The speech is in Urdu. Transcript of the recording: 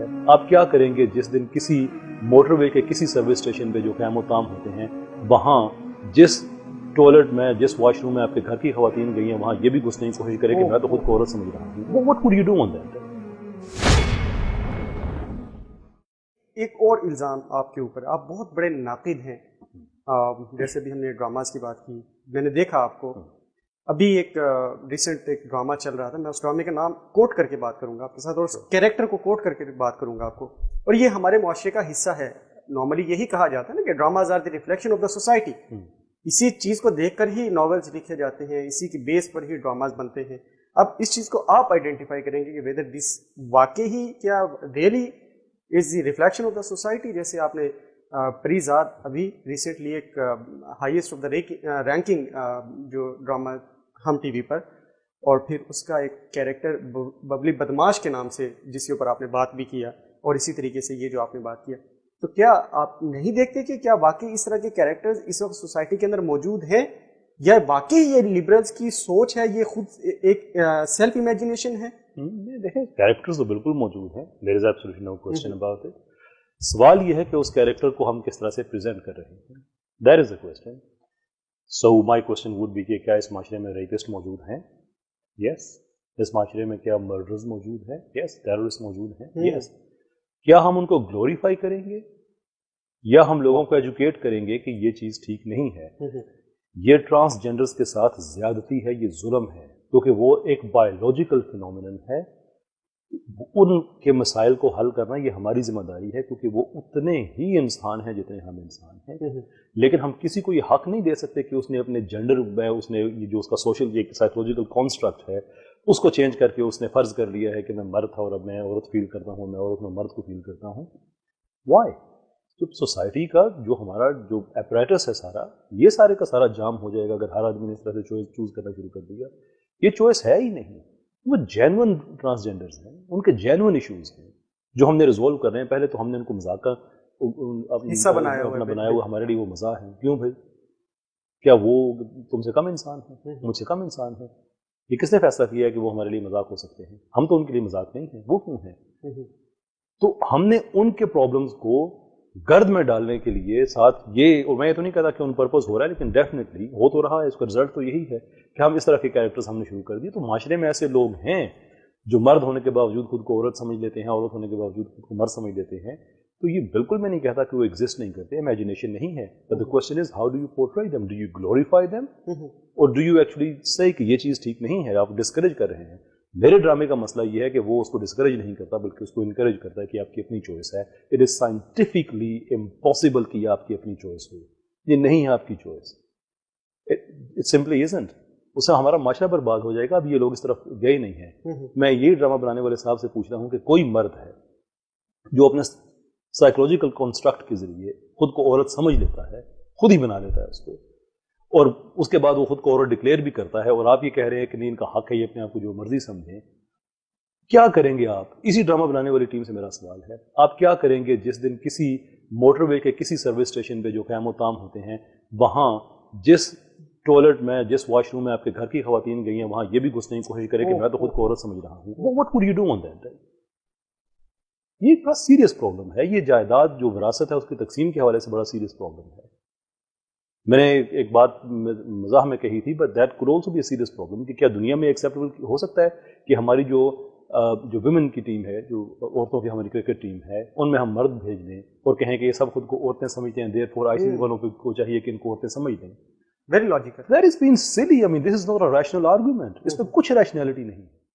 ہے. آپ کیا کریں گے جس دن کسی موٹر وے کے کسی سروس اسٹیشن پہ جو قیام و طام ہوتے ہیں وہاں جس ٹوائلٹ میں جس واش روم میں آپ کے گھر کی خواتین گئی ہیں وہاں یہ بھی گھسنے کی کوشش کرے کہ میں تو خود کو عورت سمجھ رہا ہوں. What would you do on that? ایک اور الزام آپ کے اوپر، آپ بہت بڑے ناقد ہیں. جیسے بھی ہم نے ڈراماز کی بات کی، میں نے دیکھا آپ کو ابھی ایک ریسنٹ ایک ڈرامہ چل رہا تھا، میں اس ڈرامے کا نام کوٹ کر کے بات کروں گا آپ کے ساتھ اور اس کیریکٹر کو کوٹ کر کے بات کروں گا آپ کو. اور یہ ہمارے معاشرے کا حصہ ہے. نارملی یہی کہا جاتا ہے نا کہ dramas are the reflection of the society. اسی چیز کو دیکھ کر ہی ناولز لکھے جاتے ہیں، اسی کی بیس پر ہی ڈراماز بنتے ہیں. اب اس چیز کو آپ آئیڈینٹیفائی کریں گے کہ ویدر دس واقعی کیا really is the reflection of the society. جیسے آپ نے پریزاد ابھی ریسنٹلی ایک ہائیسٹ آف دا رینکنگ جو ڈرامہ ہم ٹی وی پر، اور پھر اس کا ایک کیریکٹر ببلی بدماش کے نام سے جس کے اوپر آپ نے بات بھی کیا، اور اسی طریقے سے یہ جو آپ نے بات کیا، تو کیا آپ نہیں دیکھتے کہ کیا واقعی اس طرح کے کیریکٹرز اس وقت سوسائٹی کے اندر موجود ہیں، یا واقعی یہ لبرلز کی سوچ ہے، یہ خود ایک سیلف امیجنیشن ہے؟ دیکھیں کیریکٹرز تو بالکل موجود ہیں، there is absolutely no question about it. سوال یہ ہے کہ اس کیریکٹر کو ہم کس طرح سے پریزنٹ کر رہے ہیں. That is the question. So my question would be کہ کیا اس معاشرے میں ریپسٹ موجود ہیں؟ Yes. اس معاشرے میں کیا مرڈرز موجود ہیں؟ Yes. ٹیررسٹ موجود ہیں؟ Yes. کیا ہم ان کو گلوریفائی کریں گے یا ہم لوگوں کو ایجوکیٹ کریں گے کہ یہ چیز ٹھیک نہیں ہے، یہ ٹرانسجینڈرز کے ساتھ زیادتی ہے، یہ ظلم ہے، کیونکہ وہ ایک بایولوجیکل فینومینن ہے. ان کے مسائل کو حل کرنا یہ ہماری ذمہ داری ہے، کیونکہ وہ اتنے ہی انسان ہیں جتنے ہم انسان ہیں. لیکن ہم کسی کو یہ حق نہیں دے سکتے کہ اس نے اپنے جینڈر میں اس نے جو اس کا سوشل ایک سائیکولوجیکل کانسٹرکٹ ہے اس کو چینج کر کے اس نے فرض کر لیا ہے کہ میں مرد تھا اور اب میں عورت فیل کرتا ہوں، میں عورت میں مرد کو فیل کرتا ہوں. وائی؟ تو سوسائٹی کا جو ہمارا جو اپریٹس ہے سارا، یہ سارے کا سارا جام ہو جائے گا اگر ہر آدمی نے اس طرح سے چوز کرنا شروع کر دیا. یہ چوائس ہے ہی نہیں. وہ جینون ٹرانسجینڈرز ہیں، ان کے جینون ایشوز ہیں جو ہم نے ریزولو کر رہے ہیں. پہلے تو ہم نے ان کو مذاق کا حصہ بنایا ہوا، ہمارے لیے وہ مزاح ہیں. کیوں بھائی؟ کیا وہ تم سے کم انسان ہیں؟ مجھ سے کم انسان ہیں؟ یہ کس نے فیصلہ کیا ہے کہ وہ ہمارے لیے مذاق ہو سکتے ہیں؟ ہم تو ان کے لیے مذاق نہیں ہیں، وہ کیوں ہیں؟ تو ہم نے ان کے پرابلمز کو گرد میں ڈالنے کے لیے ساتھ یہ، اور میں یہ تو نہیں کہتا کہ ان پرپز ہو رہا ہے، لیکن ڈیفینیٹلی ہو تو رہا ہے. اس کا رزلٹ تو یہی ہے کہ ہم اس طرح کے کیریکٹرز ہم نے شروع کر دیے. تو معاشرے میں ایسے لوگ ہیں جو مرد ہونے کے باوجود خود کو عورت سمجھ لیتے ہیں، عورت ہونے کے باوجود خود کو مرد سمجھ لیتے ہیں. تو یہ بالکل میں نہیں کہتا کہ وہ ایگزسٹ نہیں کرتے، امیجنیشن نہیں ہے. But the question is how do you portray them? Do you glorify them? Or do you actually say کہ یہ چیز ٹھیک نہیں ہے، آپ ڈسکریج کر رہے ہیں؟ میرے ڈرامے کا مسئلہ یہ ہے کہ وہ اس کو ڈسکریج نہیں کرتا بلکہ اس کو انکریج کرتا ہے کہ آپ کی اپنی چوائس ہے. اٹ از سائنٹیفکلی امپاسبل کہ یہ آپ کی اپنی چوائس ہو. یہ نہیں ہے آپ کی چوائس. It simply isn't. اس سے ہمارا معاشرہ برباد ہو جائے گا. اب یہ لوگ اس طرف گئے نہیں ہیں. میں یہ ڈرامہ بنانے والے صاحب سے پوچھ رہا ہوں کہ کوئی مرد ہے جو اپنے سائیکولوجیکل کنسٹرکٹ کے ذریعے خود کو عورت سمجھ لیتا ہے، خود ہی بنا لیتا ہے اس کو، اور اس کے بعد وہ خود کو عورت ڈکلیئر بھی کرتا ہے، اور آپ یہ کہہ رہے ہیں کہ نہیں ان کا حق ہے یہ اپنے آپ کو جو مرضی سمجھیں. کیا کریں گے آپ؟ اسی ڈرامہ بنانے والی ٹیم سے میرا سوال ہے، آپ کیا کریں گے جس دن کسی موٹر وے کے کسی سروس اسٹیشن پہ جو قیام و طام ہوتے ہیں وہاں جس ٹوائلٹ میں جس واش روم میں آپ کے گھر کی خواتین گئی ہیں وہاں یہ بھی گھسنے کی کوشش کرے کہ میں تو خود کو عورت سمجھ رہا ہوں. What would you do on that? یہ بڑا سیریس پرابلم ہے. یہ جائیداد جو وراثت ہے اس کی تقسیم کے حوالے سے بڑا سیریس پرابلم ہے. میں نے ایک بات مزاح میں کہی تھی but that could also be a serious problem کہ کیا دنیا میں ایکسیپٹیبل ہو سکتا ہے کہ ہماری جو ویمن کی ٹیم ہے، جو عورتوں کی ہماری کرکٹ ٹیم ہے، ان میں ہم مرد بھیج دیں اور کہیں کہ یہ سب خود کو عورتیں سمجھتے ہیں، therefore آئی سی سی والوں کو چاہیے کہ ان کو عورتیں سمجھ دیں. Very logical. That is being silly. I mean this is not a rational argument. اس میں کچھ ریشنلٹی نہیں.